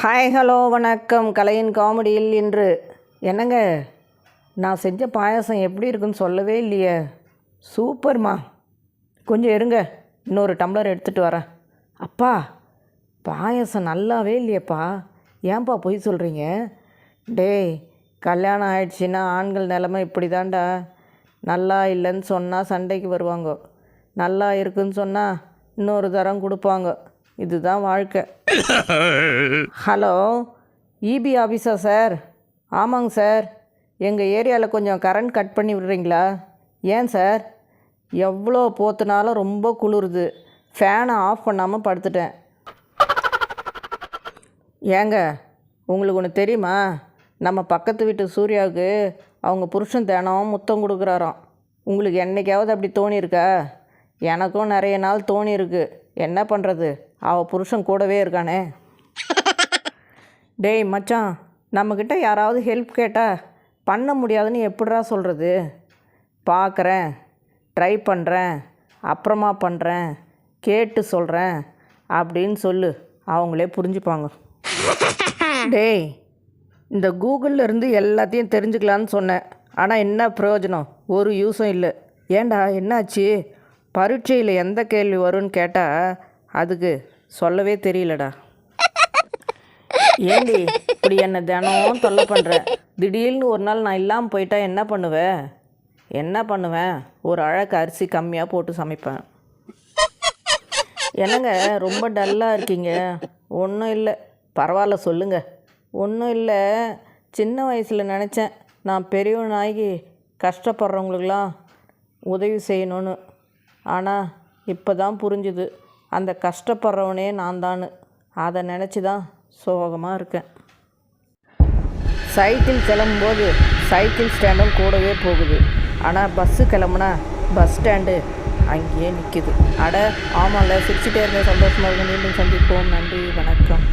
Hi hello வணக்கம். கலையின் காமெடியில் இன்று என்னங்க, நான் செஞ்ச பாயாசம் எப்படி இருக்குன்னு சொல்லவே இல்லையே. சூப்பர்மா, கொஞ்சம் இருங்க, இன்னொரு டம்ளர் எடுத்துகிட்டு வரேன். அப்பா, பாயாசம் நல்லாவே இல்லையப்பா. ஏன்பா பொய் சொல்கிறீங்க? டேய், கல்யாணம் ஆயிடுச்சுன்னா ஆண்கள் நிலமை இப்படி தான்டா. நல்லா இல்லைன்னு சொன்னால் சண்டைக்கு வருவாங்க, நல்லா இருக்குன்னு சொன்னால் இன்னொரு தரம் கொடுப்பாங்க. இதுதான் வாழ்க்கை. ஹலோ, இபி ஆஃபீஸா சார்? ஆமாங்க சார். எங்கள் ஏரியாவில் கொஞ்சம் கரண்ட் கட் பண்ணி விடுறீங்களா? ஏன் சார்? எவ்வளோ போத்துனாலும் ரொம்ப குளிருது, ஃபேனை ஆஃப் பண்ணாமல் படுத்துட்டேன். ஏங்க, உங்களுக்கு ஒன்று தெரியுமா? நம்ம பக்கத்து வீட்டு சூர்யாவுக்கு அவங்க புருஷன் தினம் முத்தம் கொடுக்குறாராம். உங்களுக்கு என்றைக்காவது அப்படி தோணியிருக்கா? எனக்கும் நிறைய நாள் தோணியிருக்கு. என்ன பண்ணுறது, அவள் புருஷன் கூடவே இருக்கானே. டேய் மச்சான், நம்மக்கிட்ட யாராவது ஹெல்ப் கேட்டால் பண்ண முடியாதுன்னு எப்படிரா சொல்கிறது? பார்க்குறேன், ட்ரை பண்ணுறேன், அப்புறமா பண்ணுறேன், கேட்டு சொல்கிறேன் அப்படின்னு சொல்லு, அவங்களே புரிஞ்சுப்பாங்க. டேய், இந்த கூகுளில் இருந்து எல்லாத்தையும் தெரிஞ்சுக்கலான்னு சொன்னேன், ஆனால் என்ன பிரயோஜனம்? ஒரு யூஸும் இல்லை. ஏண்டா, என்னாச்சு? பரீட்சையில் எந்த கேள்வி வரும்னு கேட்டால் அதுக்கு சொல்லவே தெரியலடா. ஏண்டி இப்படி என்னை தினம் தொல்லை பண்ணுறேன்? திடீர்னு ஒரு நாள் நான் இல்லாமல் போயிட்டா என்ன பண்ணுவேன்? ஒரு அழகு அரிசி கம்மியாக போட்டு சமைப்பேன். என்னங்க ரொம்ப டல்லாக இருக்கீங்க? ஒன்றும் இல்லை, பரவாயில்ல சொல்லுங்கள். ஒன்றும் இல்லை, சின்ன வயசில் நினச்சேன் நான் பெரியவனாகி கஷ்டப்படுறவங்களுக்கெல்லாம் உதவி செய்யணும்னு. ஆனால் இப்போ தான் புரிஞ்சுது, அந்த கஷ்டப்படுறவனே நான் தான். அதை நினச்சி தான் சோகமாக இருக்கேன். சைக்கிள் கிளம்பும்போது சைக்கிள் ஸ்டாண்டும் கூடவே போகுது, ஆனால் பஸ்ஸு கிளம்புனா பஸ் ஸ்டாண்டு அங்கேயே நிற்கிது. அட ஆமாம்ல, சிரிச்சுட்டே இருந்தேன், சந்தோஷமாக இருக்க. மீண்டும் சந்திப்போம். நன்றி, வணக்கம்.